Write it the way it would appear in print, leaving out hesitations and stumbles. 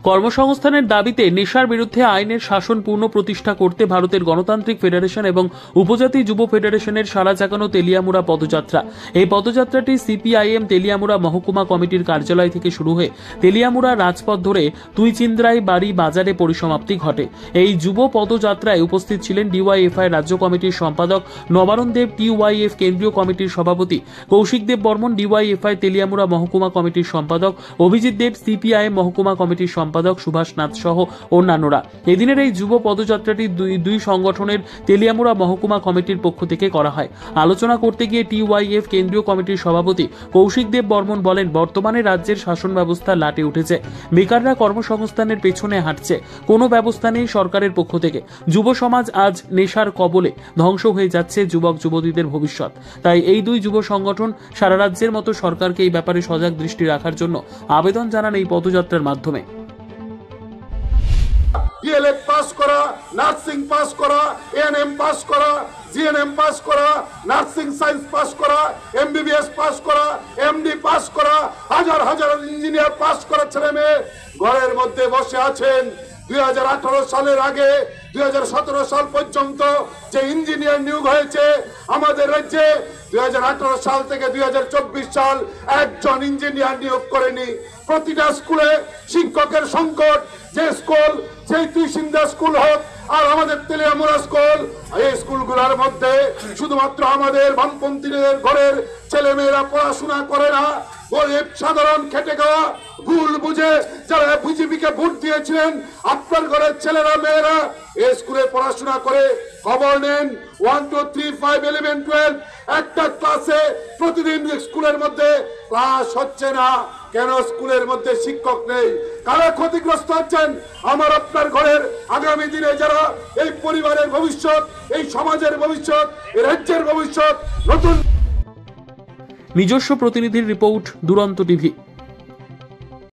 কর্মসংস্থানের দাবিতে নেশার বিরুদ্ধে আইনের শাসন পূর্ণ প্রতিষ্ঠা করতে ভারতের গণতান্ত্রিক ফেডারেশন এবং উপজাতি যুব ফেডারেশনের সাড়া জাগানো তেলিয়ামুড়া পদযাত্রা। এই পদযাত্রাটি সিপিআইএম তেলিয়ামুড়া মহকুমা কমিটির কার্যালয় থেকে শুরু হয়ে তেলিয়ামুড়া রাজপথ ধরে তুইচিন্দ্রাই বাড়ি বাজারে পরিসমাপ্তি ঘটে। এই যুব পদযাত্রায় উপস্থিত ছিলেন ডিওয়াইএফআই রাজ্য কমিটির সম্পাদক নবারুণ দেব, টিওয়াইএফ কেন্দ্রীয় কমিটির সভাপতি কৌশিক দেব বর্মন, ডিওয়াইএফআই তেলিয়ামুড়া মহকুমা কমিটির সম্পাদক অভিজিৎ দেব, সিপিআইএম মহকুমা কমিটির সম্পাদক সুভাষ নাথ সহ অন্যান্যরা। এদিনের এই যুব পদযাত্রাটি দুই সংগঠনের তেলিয়ামুড়া মহকুমা কমিটির পক্ষ থেকে করা হয়। আলোচনা করতে গিয়ে টিওয়াইএফ কেন্দ্রীয় কমিটির সভাপতি কৌশিক দেব বর্মন বলেন, বর্তমানে রাজ্যের শাসন ব্যবস্থা লাটে উঠেছে, বেকাররা কর্মসংস্থানের পেছনে হাঁটছে, কোনো ব্যবস্থা নেই সরকারের পক্ষ থেকে। যুব সমাজ আজ নেশার কবলে, ধ্বংস হয়ে যাচ্ছে যুবক যুবতীদের ভবিষ্যৎ। তাই এই দুই যুব সংগঠন সারা রাজ্যের মতো সরকারকে এই ব্যাপারে সজাগ দৃষ্টি রাখার জন্য আবেদন জানান এই পদযাত্রার মাধ্যমে। ডিএলএড পাস করা, নার্সিং পাস করা, এএনএম পাস করা, জিএনএম পাস করা, নার্সিং সায়েন্স পাস করা, এমবিবিএস পাস করা, এমডি পাস করা, হাজার হাজার ইঞ্জিনিয়ার পাস করা ছেলে মেয়ে ঘরের মধ্যে বসে আছেন। 2018 সালের আগে 2017 সাল পর্যন্ত যে ইঞ্জিনিয়ার নিয়োগ হয়েছে আমাদের রাজ্যে, 2018 সাল থেকে 2024 সাল একজন ইঞ্জিনিয়ার নিয়োগ করেনি। প্রতিটা স্কুলে শিক্ষকের সংকট, যে স্কুল সেই তুইচিন্দ্রা স্কুল হোক আর আমাদের তেলিয়ামুড়া স্কুল, এই স্কুলগুলোর মধ্যে শুধুমাত্র আমাদের বামপন্থীদের ঘরের ছেলে মেয়েরা পড়াশোনা করে না, গরিব সাধারণ খেটে খাওয়া ভুল বুঝে যারা বিজেপিকে ভোট দিয়েছিলেন আপনার ঘরের ছেলেরা মেয়েরা এই স্কুলে পড়াশোনা করে খবর নেন। 1 2 3 5 11 12 একটা ক্লাসে প্রতিদিন স্কুলের মধ্যে ক্লাস হচ্ছে না। কেন স্কুলের মধ্যে শিক্ষক নেই? কারা ক্ষতিগ্রস্ত হচ্ছেন? আমার আপনার ঘরের আগামী দিনে যারা এই পরিবারের ভবিষ্যৎ, এই সমাজের ভবিষ্যৎ, এই রাজ্যের ভবিষ্যৎ। নতুন নিজস্ব প্রতিনিধির রিপোর্ট, দুরন্ত টিভি।